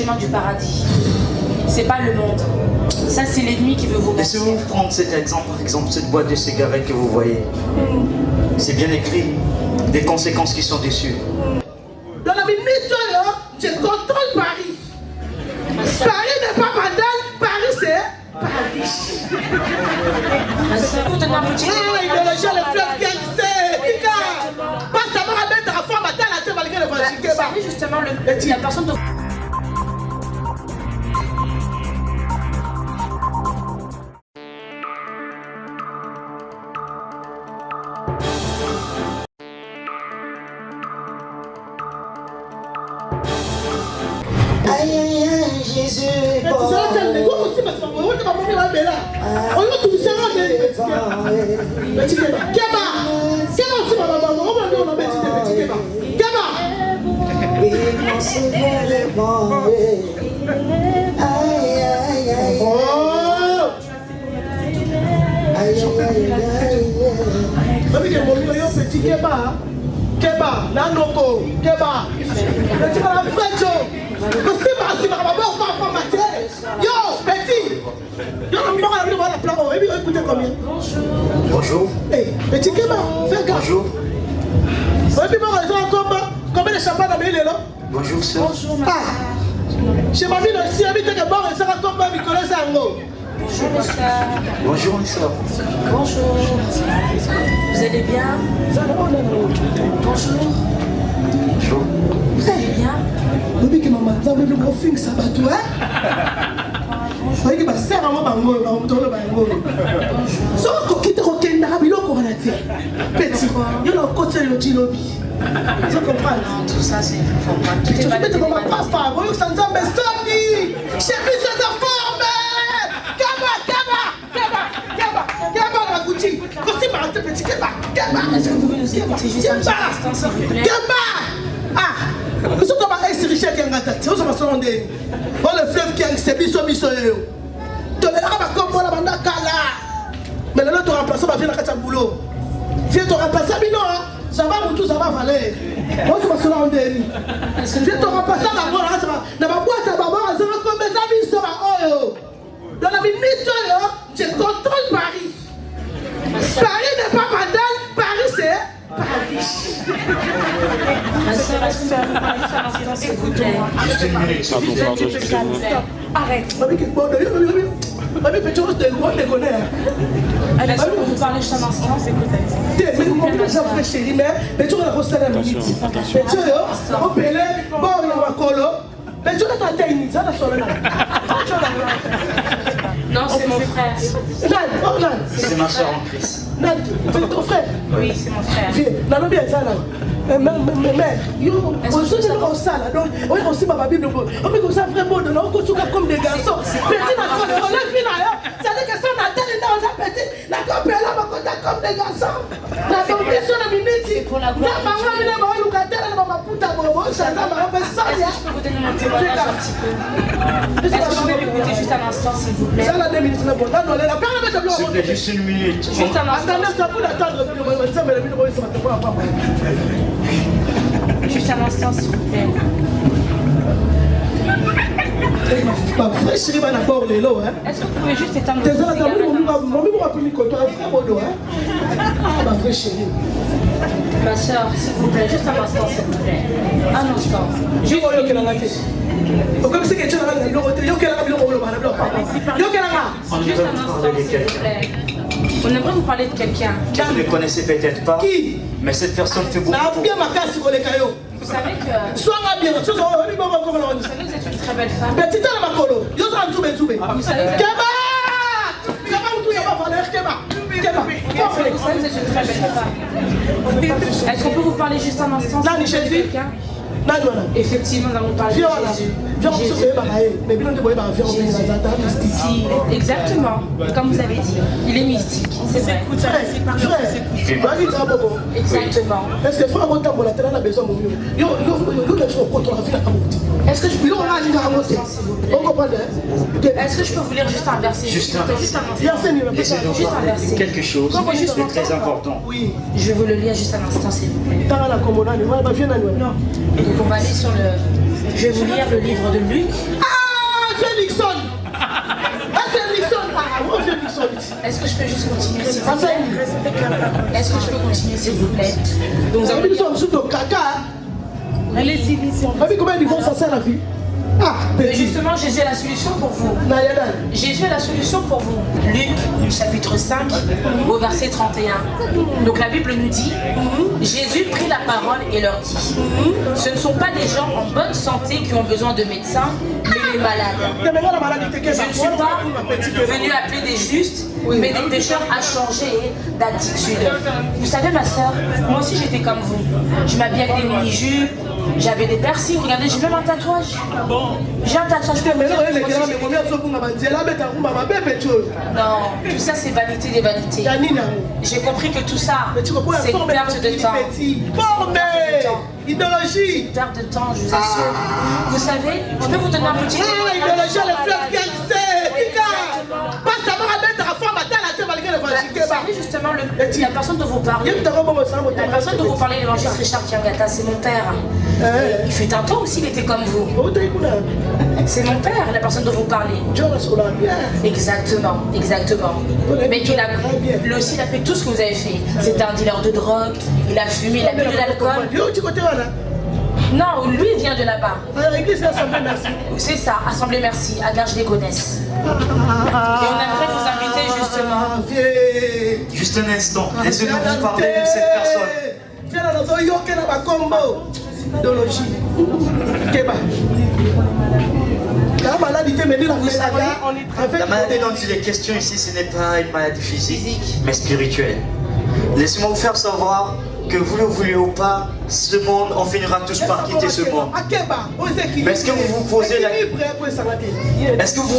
chemin du paradis. C'est pas le monde. Ça, c'est l'ennemi qui veut vous mentir. Laissez-vous prendre cet exemple, par exemple, cette boîte de cigarettes que vous voyez. C'est bien écrit, des conséquences qui sont dessus. Dans la minute, je contrôle Paris. Paris n'est pas banal, Paris c'est Paris. Vous donnez un petit... Idéologie, le fleuve qui existe. Kika, pas savoir mettre la femme à la tête malgré le Vous savez justement, la personne de... Aïe aïe aïe, Jésus est bon. Petit Keba, Keba, Nanoko, Keba, yo, petit, écoutez combien? Bonjour. Hey, petit Keba, fais gaffe. Bonjour. Combien de champagne dans les là? Bonjour, sœur. Bonjour, ma Ah, chez ma vie aussi, habite que bon, et ça va comme Nicolas Sango. Bonjour, mes soeurs. Bonjour, mes sœurs. Bonjour. Vous allez bien? Bonjour. Bonjour. Vous allez bien? Oui, que maman, ça veut le gros film, ça va tout, hein? Oui, que ma sœur, maman, bango, bango, bango. So, quitte au Kenya, bilo, qu'on a dit. Petit, il y a un côté de Jilobi. Tu comprends? Non, tout ça, c'est pour moi. Tout Tu est pas fais comme papa, oui, ça nous a mis Sony. J'ai vu cette forme. Kaba, la Gucci. Aussi, ma petit Kaba. Est-ce que vous pouvez nous écouter juste un petit instant, s'il vous plaît? Kaba! Ah! Nous sommes dans un ex-richard qui est en attaque. C'est où ça va se rendre? Oh, le fleuve qui est c'est biso. Tu verras comme moi, la bande à Kala. Mais là, tu remplaces ma vie dans le boulot. Viens te remplacer, mais non, ça va, tout ça va valer. Moi, je vais se rendre. Viens te remplacer, ça va, ça va. Dans ma boîte à maman, ça va comme mes amis, ça va. Dans la minute, je contrôle Paris. Paris n'est pas banal, Paris c'est Paris. Ma soeur, est-ce que vous pouvez parler juste un instant, s'il vous plaît? Arrête. Est-ce que vous pouvez vous parler juste un instant? Non, c'est mon frère. C'est ma soeur en Christ. C'est ton frère? Oui, c'est mon frère. Viens, bien ça là. Mais, on se dit comme ça là. Donc, on est aussi ma Bible. On est comme ça vraiment, on est comme des garçons. Petit, on lève là. C'est-à-dire que ça, on a tel dans un petit. La copie là, on est comme des garçons. La copie sur la minute. C'est pour la gloire de Dieu. Est-ce que je peux vous donner mon témoignage un petit peu? Est-ce que je peux m'écouter juste un instant, s'il vous plaît? Ça là, 2 minutes, c'est bon. S'il S'il vous plaît, juste une minute. Juste un instant. Juste un instant, s'il vous plaît. Ma vraie chérie va d'abord les lots, hein. Est-ce que vous pouvez juste éteindre T'es votre là, cigarette? ma vraie chérie. Ma soeur, s'il vous plaît, juste un instant, s'il vous plaît. Un instant. Juste une minute. Comme c'est que tu as On ne peut pas parler de quelqu'un. On aimerait vous parler de quelqu'un. Que vous ne connaissez peut-être pas. Qui? Mais cette personne fait beaucoup. Vous savez que vous savez que vous êtes une très belle femme. Vous savez que vous êtes une très belle femme. Est-ce qu'on peut vous parler juste un instant? Quelqu'un? Effectivement, nous allons parler de Jésus. Si, exactement, comme vous avez dit, il est mystique, c'est vrai. Exactement. Est-ce que je peux Est-ce que je peux vous lire juste un verset? Juste un Juste un verset. instant. Laissez-nous Juste voir un verset. quelque chose de très important. Oui. Je vais vous le lire juste un instant, s'il vous plaît. Non. Donc on va aller sur le Je vais vous lire le livre de Luc. Ah, c'est Nixon. Ah, c'est Nixon. Ah, moi, c'est Nixon. Est-ce que je peux juste continuer s'il vous plaît? Est-ce que je peux continuer s'il vous plaît? Donc nous allons lire. Nous sommes caca. Allez-y, combien de fois ça sert la vie? Ah, mais justement, Jésus est la solution pour vous. Jésus est la solution pour vous. Luc, chapitre 5, au verset 31. Donc la Bible nous dit, Jésus prit la parole et leur dit, ce ne sont pas des gens en bonne santé qui ont besoin de médecins, mais les malades. Je ne suis pas venu appeler des justes, mais des pécheurs à changer d'attitude. Vous savez, ma soeur, moi aussi j'étais comme vous. Je m'habillais avec des mini-jupes, j'avais des piercings. Regardez, j'ai même un tatouage. J'ai un tatouage. Non, tout ça c'est vanité des vanités. J'ai compris que tout ça, c'est une perte de temps. Idéologie. Perte de temps, je vous assure. Vous savez, je peux vous donner un petit... idéologie, les fleuves qui existent. Vous savez justement, la personne dont vous parlez, la personne dont vous parlez, l'évangéliste Richard Kiangata, c'est mon père. Il fut un temps aussi, il était comme vous. C'est mon père, la personne dont vous parlez. Exactement, exactement. Mais lui aussi, il a fait tout ce que vous avez fait. C'était un dealer de drogue, il a fumé, il a bu de l'alcool. Non, lui il vient de là-bas. C'est ça, Assemblée Merci, à Garges-les-Gonesse. Et on aimerait vous inviter justement. Juste un instant, laissez-nous vous parler de cette personne. La maladie dont il est question ici, ce n'est pas une maladie physique, mais spirituelle. Laissez-moi vous faire savoir que vous le voulez ou pas, ce monde, on finira tous par quitter ce monde. Mais est-ce que vous vous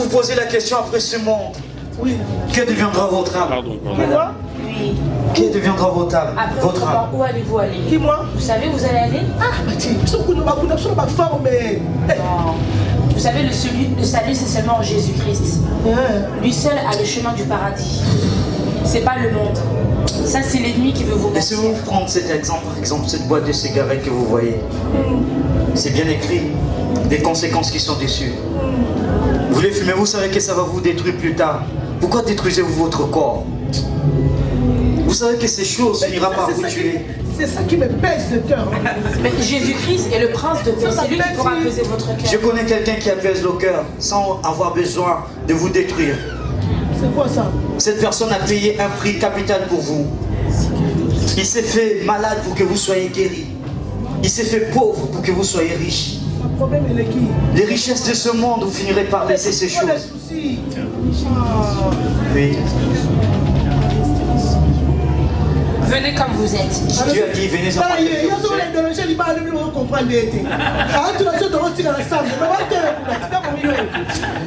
posez la question après ce monde? Oui. Que deviendra votre âme? Oui. Que deviendra votre âme? Après votre âme. Où allez-vous aller? Qui, moi? Vous savez où vous allez aller? Non. Vous savez, le salut, c'est seulement en Jésus-Christ. Lui seul a le chemin du paradis. C'est pas le monde. Ça, c'est l'ennemi qui veut vous mettre. Laissez-moi vous prendre cet exemple, par exemple, cette boîte de cigarettes que vous voyez. C'est bien écrit, des conséquences qui sont dessus. Vous les fumez, vous savez que ça va vous détruire plus tard. Pourquoi détruisez-vous votre corps? Vous savez que ces choses finira par vous tuer. C'est ça qui me baisse le cœur. Mais Jésus-Christ est le prince de paix. C'est lui qui pourra apaiser votre cœur. Je connais quelqu'un qui apaise le cœur sans avoir besoin de vous détruire. C'est quoi ça? Cette personne a payé un prix capital pour vous. Il s'est fait malade pour que vous soyez guéri. Il s'est fait pauvre pour que vous soyez riche. Le problème, il est qui? Les richesses de ce monde, vous finirez par laisser ces choses. Oui. Venez comme vous êtes. Dieu a dit, venez en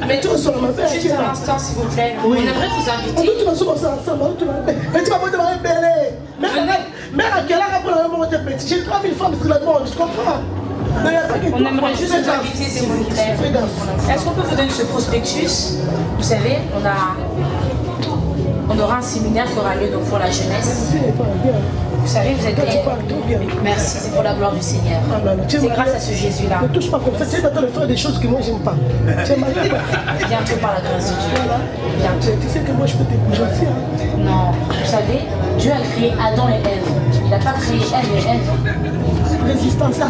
Mais tout juste un instant, s'il vous plaît. On aimerait vous inviter. J'ai 3000 femmes sur le monde, je comprends. On aimerait juste vous inviter, s'il vous plaît. Est-ce qu'on peut vous donner ce prospectus? Vous savez, on aura un séminaire qui aura lieu donc pour la jeunesse. Vous savez, vous êtes des... Merci, c'est pour la gloire du Seigneur. C'est grâce à ce Jésus-là. Ne touche pas comme ça, tu vas de faire des choses que moi j'aime pas. Bientôt par la grâce de Dieu. Bientôt. Tu sais que moi je peux t'épouser aussi. Non, vous savez, Dieu a créé Adam et Ève. Il n'a pas créé Ève et Ève. Résistance. Est-ce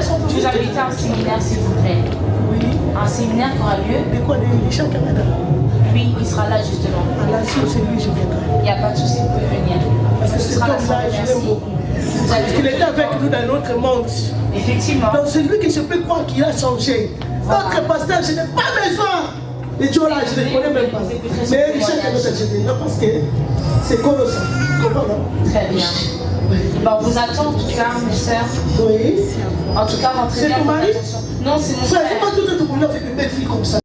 qu'on peut vous inviter à un séminaire, s'il vous plaît? Oui. Un séminaire qui aura lieu? Mais quoi, les Richard Canada? Oui, il sera là justement. Ah là, si c'est lui, je viendrai. Il n'y a pas de souci, vous pouvez venir. Parce que ce c'est sera la comme ça, je l'aime beaucoup. Il était avec nous dans notre monde. Effectivement. Donc c'est lui que je peux croire qu'il a changé. Notre pasteur, je n'ai pas besoin. Les gens là, je ne les connais même pas. Mais Richard Canada, je viens là parce que c'est colossal. Très bien. Bon, on vous attend en tout cas, mes soeurs. Oui. En tout cas, rentrez bien. C'est ton mari? Non, c'est mon frère. Frère, c'est pas tout être pour avec une belle fille comme ça.